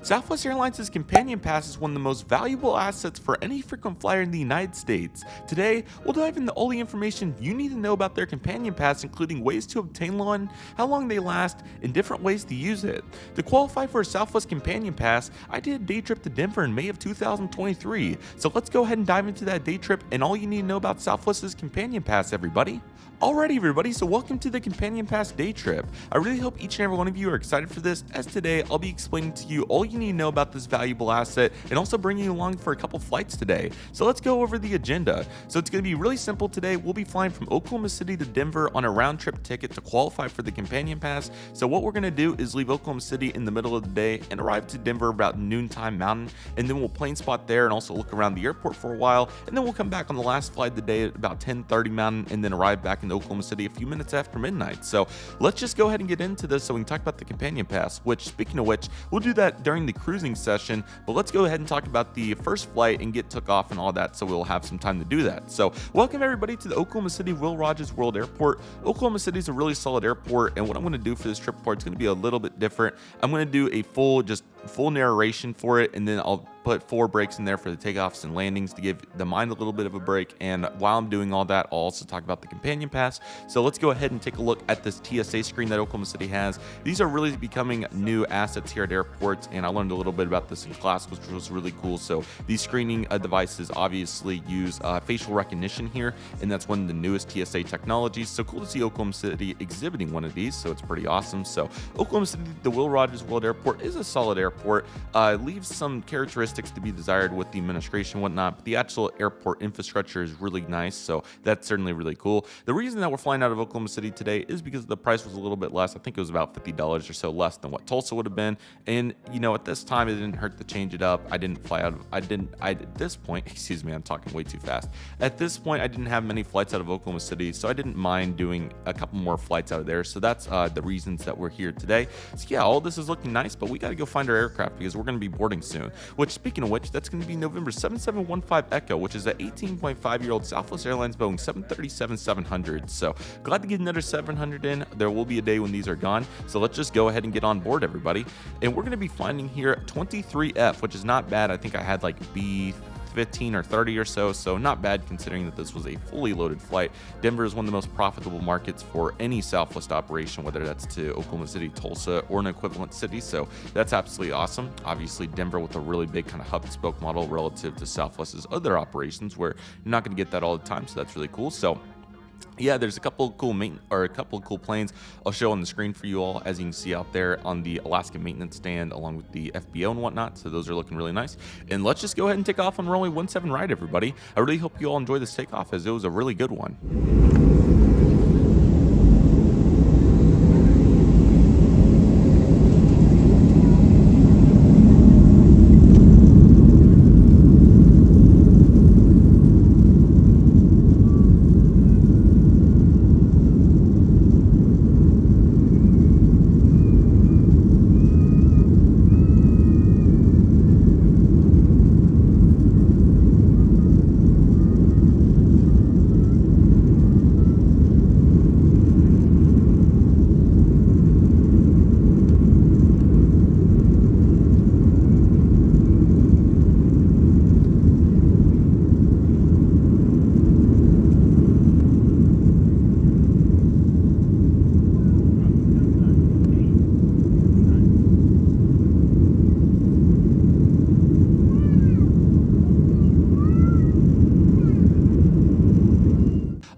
Southwest Airlines' Companion Pass is one of the most valuable assets for any frequent flyer in the United States. Today, we'll dive into all the information you need to know about their Companion Pass, including ways to obtain one, how long they last, and different ways to use it. To qualify for a Southwest Companion Pass, I did a day trip to Denver in May of 2023. So let's go ahead and dive into that day trip and all you need to know about Southwest's Companion Pass, everybody. Alrighty everybody, so welcome to the Companion Pass day trip. I really hope each and every one of you are excited for this, as today I'll be explaining to you all you need to know about this valuable asset and also bringing you along for a couple flights today. So let's go over the agenda. So it's going to be really simple today. We'll be flying from Oklahoma City to Denver on a round trip ticket to qualify for the Companion Pass. So what we're going to do is leave Oklahoma City in the middle of the day and arrive to Denver about noontime mountain, and then we'll plane spot there and also look around the airport for a while, and then we'll come back on the last flight of the day at about 10:30 mountain and then arrive back in Oklahoma City a few minutes after midnight. So let's just go ahead and get into this so we can talk about the Companion Pass, which, speaking of which, we'll do that during the cruising session, but let's go ahead and talk about the first flight and get took off and all that, so we'll have some time to do that. So welcome everybody to the Oklahoma City Will Rogers World Airport. Oklahoma City is a really solid airport, and what I'm going to do for this trip report is going to be a little bit different. I'm going to do a full narration for it, and then I'll put 4 breaks in there for the takeoffs and landings to give the mind a little bit of a break. And while I'm doing all that, I'll also talk about the Companion Pass. So let's go ahead and take a look at this TSA screen that Oklahoma City has. These are really becoming new assets here at airports, and I learned a little bit about this in class, which was really cool. So these screening devices obviously use facial recognition here, and that's one of the newest TSA technologies. So cool to see Oklahoma City exhibiting one of these, so it's pretty awesome. So Oklahoma City, the Will Rogers World Airport, is a solid airport. Leaves some characteristics to be desired with the administration and whatnot, but the actual airport infrastructure is really nice, so that's certainly really cool. The reason that we're flying out of Oklahoma City today is because the price was a little bit less. I think it was about $50 or so less than what Tulsa would have been, and at this time it didn't hurt to change it up. I didn't fly out of, at this point, excuse me, I'm talking way too fast. At this point, I didn't have many flights out of Oklahoma City, so I didn't mind doing a couple more flights out of there. So that's the reasons that we're here today. So yeah, all this is looking nice, but we got to go find our aircraft because we're going to be boarding soon. Which, speaking of which, that's going to be November 7715 Echo, which is an 18.5-year-old Southwest Airlines Boeing 737-700. So glad to get another 700 in. There will be a day when these are gone. So let's just go ahead and get on board, everybody. And we're going to be finding here 23F, which is not bad. I think I had like B15 or 30 or so not bad considering that this was a fully loaded flight. Denver is one of the most profitable markets for any Southwest operation, whether that's to Oklahoma City, Tulsa, or an equivalent city, so that's absolutely awesome. Obviously Denver with a really big kind of hub and spoke model relative to Southwest's other operations, where you're not going to get that all the time, so that's really cool. So yeah, there's a couple of cool planes I'll show on the screen for you all, as you can see out there on the Alaska maintenance stand along with the FBO and whatnot. So those are looking really nice. And let's just go ahead and take off on runway 17 right, everybody. I really hope you all enjoy this takeoff, as it was a really good one.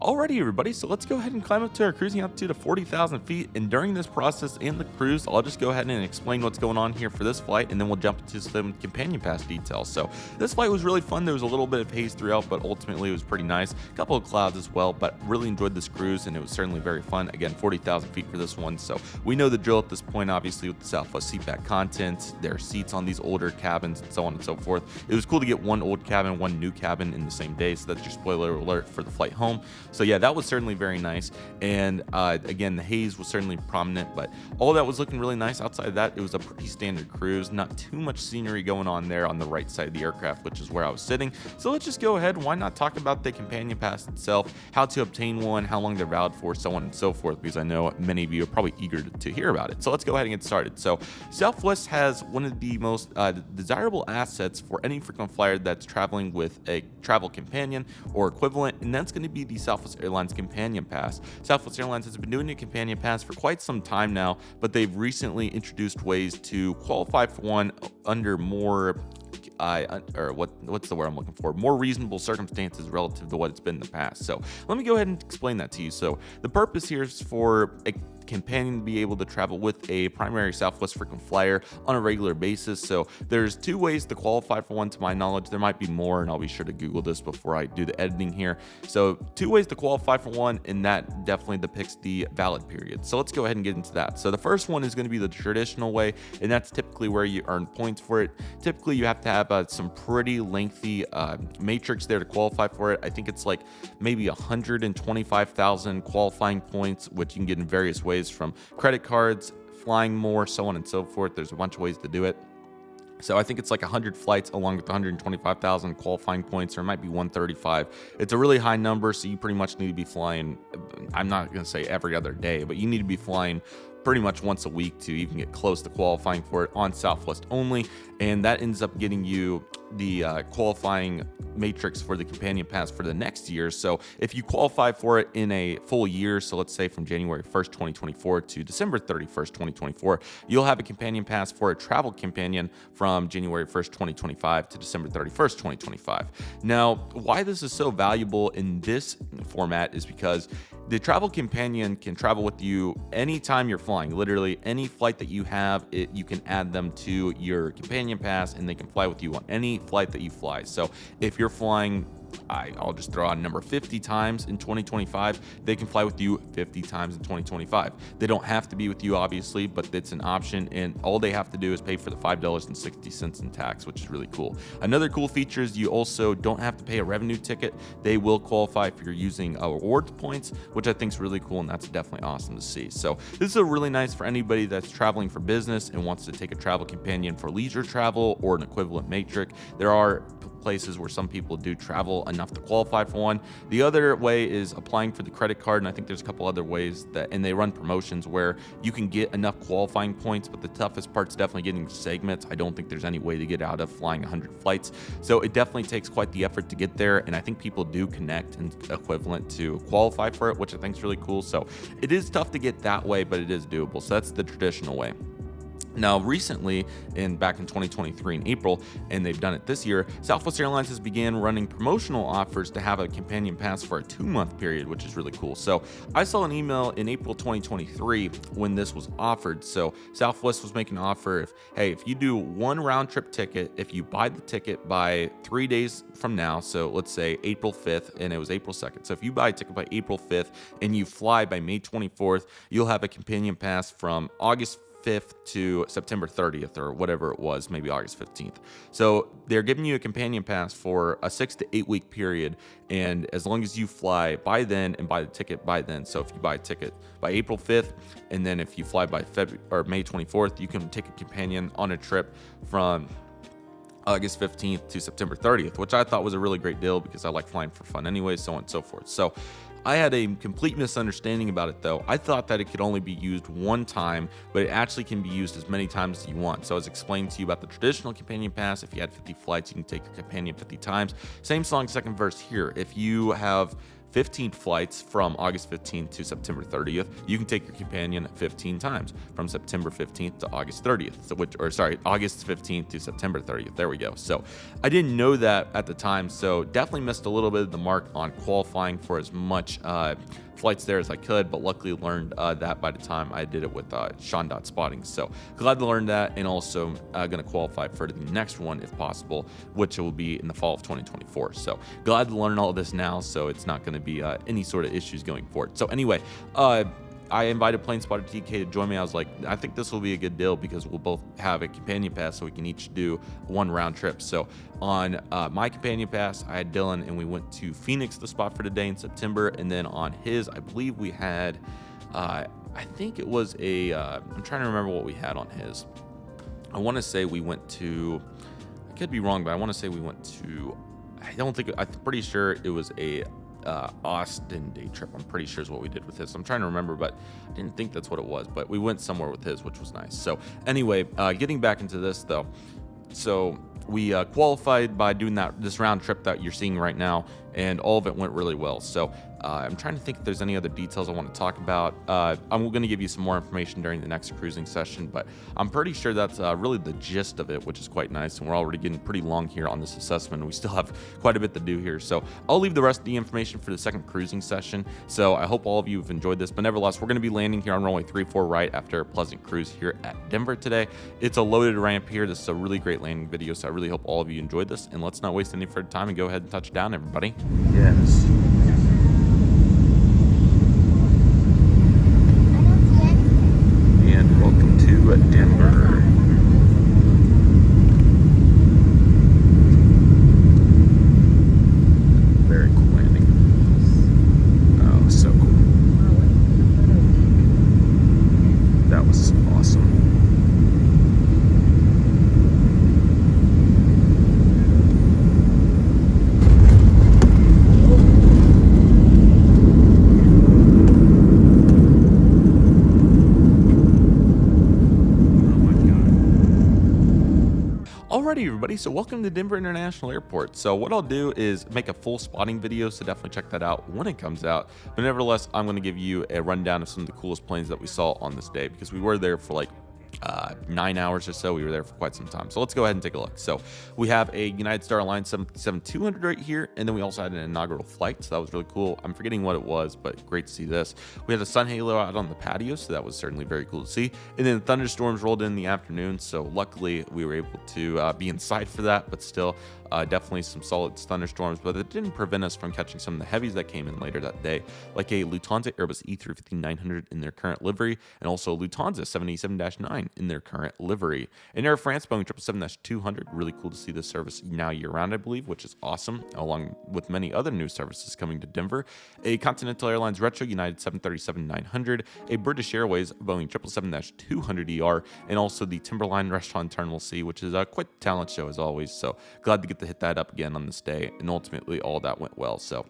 Alrighty everybody, so let's go ahead and climb up to our cruising altitude of 40,000 feet, and during this process in the cruise, I'll just go ahead and explain what's going on here for this flight, and then we'll jump into some Companion Pass details. So this flight was really fun. There was a little bit of haze throughout, but ultimately it was pretty nice. A couple of clouds as well, but really enjoyed this cruise, and it was certainly very fun. Again, 40,000 feet for this one, so we know the drill at this point, obviously, with the Southwest seatback content, there are seats on these older cabins, and so on and so forth. It was cool to get one old cabin, one new cabin in the same day, so that's your spoiler alert for the flight home. So yeah, that was was certainly very nice. And again, the haze was certainly prominent, but all that was looking really nice. Outside of that, it was a pretty standard cruise, not too much scenery going on there on the right side of the aircraft, which is where I was sitting. So let's just go ahead. Why not talk about the companion pass itself, how to obtain one, how long they're valid for, so on and so forth, because I know many of you are probably eager to hear about it. So let's go ahead and get started. So Southwest has one of the most desirable assets for any frequent flyer that's traveling with a travel companion or equivalent, and that's going to be the Southwest Airlines Companion Pass. Southwest Airlines has been doing a Companion Pass for quite some time now, but they've recently introduced ways to qualify for one under more what's the word I'm looking for? More reasonable circumstances relative to what it's been in the past. So let me go ahead and explain that to you. So the purpose here is for a companion to be able to travel with a primary Southwest frequent flyer on a regular basis. So there's two ways to qualify for one, to my knowledge. There might be more, and I'll be sure to Google this before I do the editing here. So two ways to qualify for one, and that definitely depicts the valid period. So let's go ahead and get into that. So the first one is going to be the traditional way, and that's typically where you earn points for it. Typically, you have to have some pretty lengthy matrix there to qualify for it. I think it's like maybe 125,000 qualifying points, which you can get in various ways, from credit cards, flying more, so on and so forth. There's a bunch of ways to do it. So I think it's like 100 flights along with 125,000 qualifying points, or it might be 135. It's a really high number, so you pretty much need to be flying, I'm not going to say every other day, but you need to be flying pretty much once a week to even get close to qualifying for it on Southwest only. And that ends up getting you the qualifying matrix for the companion pass for the next year. So if you qualify for it in a full year, so let's say from January 1st, 2024 to December 31st, 2024, you'll have a companion pass for a travel companion from January 1st, 2025 to December 31st, 2025. Now, why this is so valuable in this format is because the travel companion can travel with you anytime you're flying. Literally any flight that you have, you can add them to your companion pass, and they can fly with you on any flight that you fly. So if you're flying, I'll just throw out a number 50 times in 2025, they can fly with you 50 times in 2025. They don't have to be with you, obviously, but it's an option, and all they have to do is pay for the $5.60 in tax, which is really cool. Another cool feature is you also don't have to pay a revenue ticket. They will qualify if you're using rewards points, which I think is really cool, and that's definitely awesome to see. So this is a really nice for anybody that's traveling for business and wants to take a travel companion for leisure travel or an equivalent matrix. There are places where some people do travel enough to qualify for one. The other way is applying for the credit card, and I think there's a couple other ways that, and they run promotions where you can get enough qualifying points, but the toughest part's definitely getting segments. I don't think there's any way to get out of flying 100 flights. So it definitely takes quite the effort to get there, and I think people do connect and equivalent to qualify for it, which I think is really cool. So it is tough to get that way, but it is doable. So that's the traditional way. Now, recently, back in 2023 in April, and they've done it this year, Southwest Airlines has began running promotional offers to have a companion pass for a 2-month period, which is really cool. So I saw an email in April 2023 when this was offered. So Southwest was making an offer if you do one round trip ticket, if you buy the ticket by 3 days from now, so let's say April 5th, and it was April 2nd. So if you buy a ticket by April 5th and you fly by May 24th, you'll have a companion pass from August 5th to September 30th, or whatever it was, maybe August 15th. So they're giving you a companion pass for a 6 to 8 week period, and as long as you fly by then and buy the ticket by then. So if you buy a ticket by April 5th, and then if you fly by May 24th, you can take a companion on a trip from August 15th to September 30th, which I thought was a really great deal because I like flying for fun anyway, so on and so forth. So I had a complete misunderstanding about it, though. I thought that it could only be used one time, but it actually can be used as many times as you want. So I was explaining to you about the traditional companion pass. If you had 50 flights, you can take your companion 50 times. Same song, second verse here. If you have 15 flights from August 15th to September 30th, you can take your companion 15 times from September 15th to August 30th. August 15th to September 30th. There we go. So I didn't know that at the time, so definitely missed a little bit of the mark on qualifying for as much flights there as I could, but luckily learned that by the time I did it with Sean Dot Spotting. So glad to learn that, and also going to qualify for the next one if possible, which will be in the fall of 2024. So glad to learn all of this now, so it's not going to be any sort of issues going forward. So anyway, I invited Plane Spotter TK to join me. I was like, I think this will be a good deal because we'll both have a companion pass, so we can each do one round trip. So on my companion pass, I had Dylan, and we went to Phoenix, the spot for today in September. And then on his, I believe we had, I think it was I'm trying to remember what we had on his. I want to say we went to, I could be wrong, but I want to say we went to, I'm pretty sure it was a Austin day trip. I'm pretty sure is what we did with his. I'm trying to remember, but I didn't think that's what it was. But we went somewhere with his, which was nice. So anyway, getting back into this though. So we qualified by doing this round trip that you're seeing right now, and all of it went really well. So I'm trying to think if there's any other details I want to talk about. I'm going to give you some more information during the next cruising session, but I'm pretty sure that's really the gist of it, which is quite nice. And we're already getting pretty long here on this assessment. We still have quite a bit to do here. So I'll leave the rest of the information for the second cruising session. So I hope all of you have enjoyed this, but nevertheless, we're going to be landing here on runway 34 right after a pleasant cruise here at Denver today. It's a loaded ramp here. This is a really great landing video, so I really hope all of you enjoyed this. And let's not waste any further time and go ahead and touch down, everybody. Yes. And welcome to Denver. Very cool landing. Oh, so cool. That was awesome. Alrighty, everybody, so welcome to Denver International Airport. So what I'll do is make a full spotting video, so definitely check that out when it comes out. But nevertheless, I'm going to give you a rundown of some of the coolest planes that we saw on this day, because we were there for like 9 hours or so. We were there for quite some time. So let's go ahead and take a look. So we have a United Star Alliance 737-200 right here, and then we also had an inaugural flight, so that was really cool. I'm forgetting what it was, but great to see this. We had a sun halo out on the patio, so that was certainly very cool to see. And then thunderstorms rolled in the afternoon, so luckily we were able to be inside for that, but still definitely some solid thunderstorms, but it didn't prevent us from catching some of the heavies that came in later that day, like a Lufthansa Airbus E350-900 in their current livery, and also Lufthansa 787-9 in their current livery. And Air France Boeing 777-200, really cool to see this service now year-round, I believe, which is awesome, along with many other new services coming to Denver. A Continental Airlines Retro United 737-900, a British Airways Boeing 777-200ER, and also the Timberline Restaurant Terminal C, which is quite a talent show as always, so glad to get to hit that up again on this day, and ultimately all that went well. So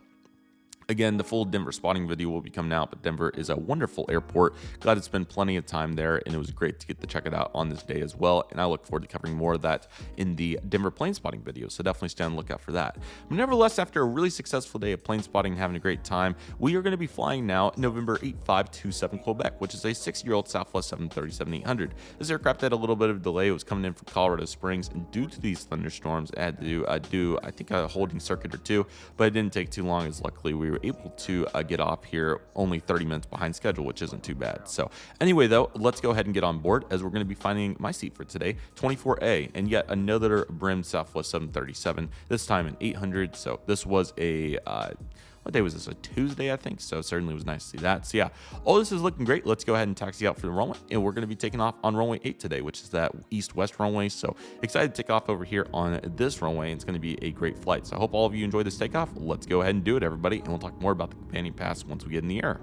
again, the full Denver spotting video will be coming out, but Denver is a wonderful airport. Glad to spend plenty of time there, and it was great to get to check it out on this day as well. And I look forward to covering more of that in the Denver plane spotting video, so definitely stay on the lookout for that. But nevertheless, after a really successful day of plane spotting and having a great time, we are going to be flying now November 8527 Quebec, which is a 6-year-old Southwest 737-800. This aircraft had a little bit of a delay. It was coming in from Colorado Springs, and due to these thunderstorms, it had to do, I think, a holding circuit or two, but it didn't take too long, as luckily we were able to get off here only 30 minutes behind schedule, which isn't too bad. So anyway, though, let's go ahead and get on board, as we're going to be finding my seat for today, 24A, and yet another Brim Southwest 737, this time an 800. So this was a what day was this? A Tuesday, I think. So certainly was nice to see that. So yeah, all this is looking great. Let's go ahead and taxi out for the runway, and we're going to be taking off on runway 8 today, which is that east-west runway. So excited to take off over here on this runway. It's going to be a great flight. So I hope all of you enjoy this takeoff. Let's go ahead and do it, everybody, and we'll talk more about the companion pass once we get in the air.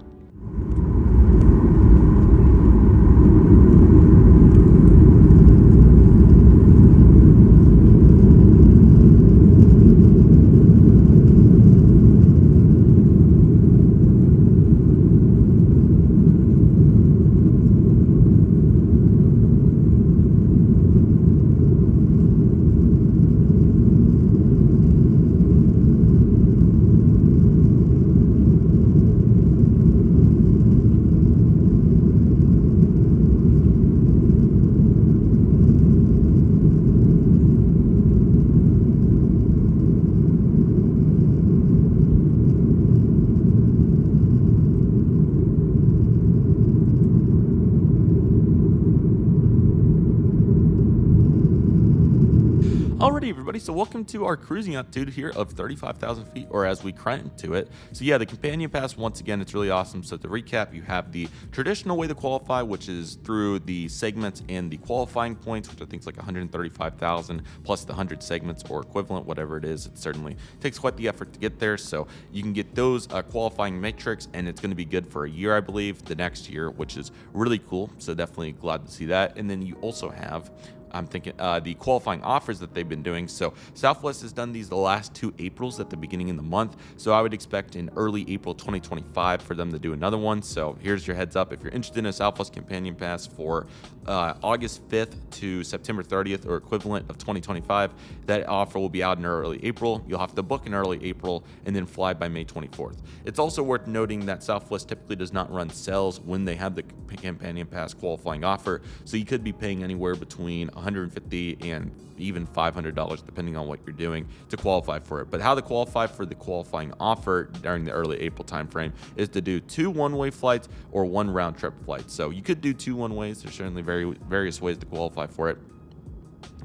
Alrighty, everybody, so welcome to our cruising altitude here of 35,000 feet, or as we crank to it. So yeah, the companion pass, once again, it's really awesome. So to recap, you have the traditional way to qualify, which is through the segments and the qualifying points, which I think is like 135,000 plus the 100 segments or equivalent, whatever it is. It certainly takes quite the effort to get there. So you can get those qualifying metrics, and it's going to be good for a year, I believe, the next year, which is really cool. So definitely glad to see that. And then you also have the qualifying offers that they've been doing. So Southwest has done these the last 2 Aprils at the beginning of the month. So I would expect in early April 2025 for them to do another one. So here's your heads up. If you're interested in a Southwest Companion Pass for August 5th to September 30th or equivalent of 2025, that offer will be out in early April. You'll have to book in early April and then fly by May 24th. It's also worth noting that Southwest typically does not run sales when they have the Companion Pass qualifying offer. So you could be paying anywhere between $150 and even $500 depending on what you're doing to qualify for it. But how to qualify for the qualifying offer during the early April timeframe is to do 2 one-way flights or 1 round-trip flight. So you could do 2 one-ways. There's certainly various ways to qualify for it.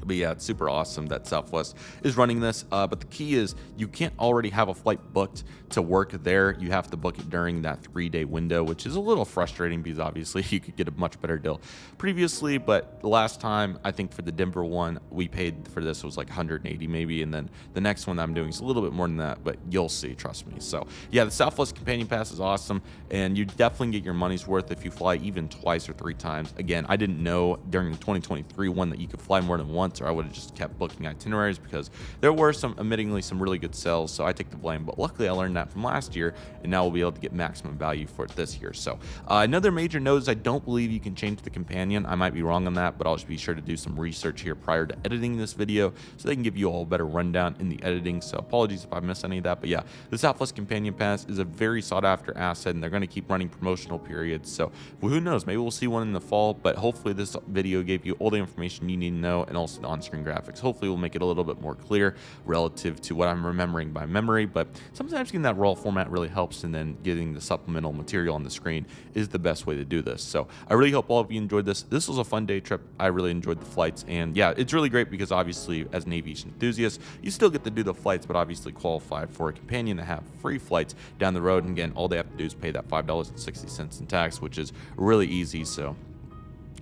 But yeah, it's super awesome that Southwest is running this. But the key is you can't already have a flight booked to work there. You have to book it during that 3-day window, which is a little frustrating because obviously you could get a much better deal previously. But the last time, I think for the Denver one, we paid for this was like 180 maybe. And then the next one I'm doing is a little bit more than that, but you'll see, trust me. So yeah, the Southwest Companion Pass is awesome. And you definitely get your money's worth if you fly even twice or 3 times. Again, I didn't know during the 2023 one that you could fly more than once, or I would have just kept booking itineraries because there were admittingly some really good sales. So I take the blame, but luckily I learned that from last year, and now we'll be able to get maximum value for it this year. So another major note is I don't believe you can change the companion. I might be wrong on that, but I'll just be sure to do some research here prior to editing this video so they can give you all a better rundown in the editing. So apologies if I missed any of that, but yeah, the Southwest Companion Pass is a very sought after asset, and they're going to keep running promotional periods. So who knows, maybe we'll see one in the fall, but hopefully this video gave you all the information you need to know, and also the on-screen graphics. Hopefully we'll make it a little bit more clear relative to what I'm remembering by memory, but sometimes getting that raw format really helps, and then getting the supplemental material on the screen is the best way to do this. So I really hope all of you enjoyed this. This was a fun day trip. I really enjoyed the flights, and yeah, it's really great because obviously as an aviation enthusiast, you still get to do the flights, but obviously qualify for a companion to have free flights down the road. And again, all they have to do is pay that $5.60 in tax, which is really easy. So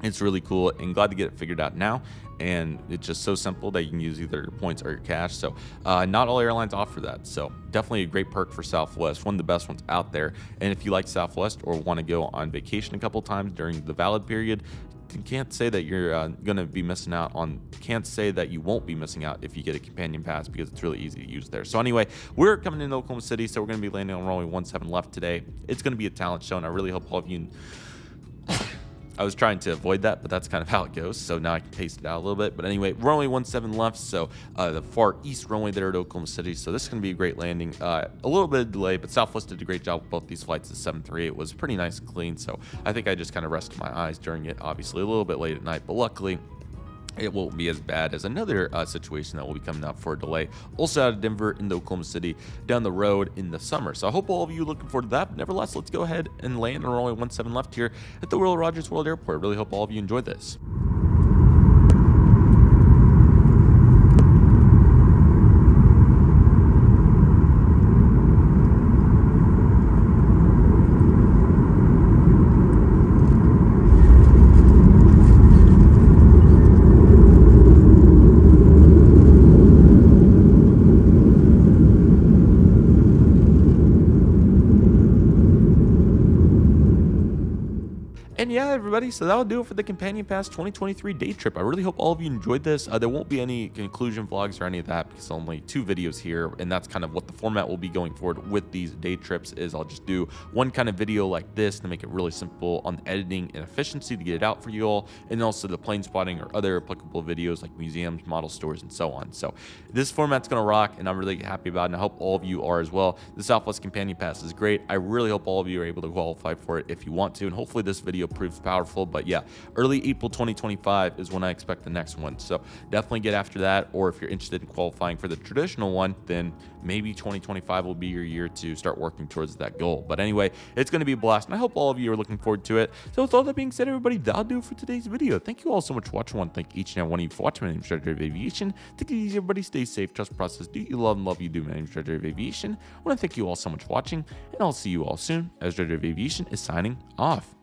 it's really cool, and glad to get it figured out now. And it's just so simple that you can use either your points or your cash. So not all airlines offer that. So definitely a great perk for Southwest, one of the best ones out there. And if you like Southwest or want to go on vacation a couple times during the valid period, you can't say that you're going to be missing out on, can't say that you won't be missing out if you get a companion pass, because it's really easy to use there. So anyway, we're coming into Oklahoma City, so we're going to be landing on runway 17 left today. It's going to be a talent show, and I really hope all of you I was trying to avoid that, but that's kind of how it goes. So now I can taste it out a little bit. But anyway, runway 17 left. So the far east runway there at Oklahoma City. So this is going to be a great landing. A little bit of delay, but Southwest did a great job with both these flights. The 738 was pretty nice and clean. So I think I just kind of rested my eyes during it. Obviously a little bit late at night, but luckily it won't be as bad as another situation that will be coming up for a delay, also out of Denver into Oklahoma City down the road in the summer. So I hope all of you are looking forward to that. But nevertheless, let's go ahead and land on runway 17 left here at the Will Rogers World Airport. Really hope all of you enjoyed this. And yeah, everybody, so that'll do it for the Companion Pass 2023 day trip. I really hope all of you enjoyed this. There won't be any conclusion vlogs or any of that because only 2 videos here, and that's kind of what the format will be going forward with these day trips. Is I'll just do one kind of video like this to make it really simple on the editing and efficiency to get it out for you all, and also the plane spotting or other applicable videos like museums, model stores, and so on. So this format's gonna rock, and I'm really happy about it, and I hope all of you are as well. The Southwest Companion Pass is great. I really hope all of you are able to qualify for it if you want to, and hopefully this video proves powerful. But yeah, early April 2025 is when I expect the next one. So definitely get after that. Or if you're interested in qualifying for the traditional one, then maybe 2025 will be your year to start working towards that goal. But anyway, it's going to be a blast, and I hope all of you are looking forward to it. So with all that being said, everybody, that'll do it for today's video. Thank you all so much for watching. I want to thank each and every one of you for watching. My name is Redriveraviation Aviation. Take it easy, everybody. Stay safe. Trust the process. Do you love and love you do. My name is Redriveraviation Aviation. I want to thank you all so much for watching, and I'll see you all soon as Redriveraviation is signing off.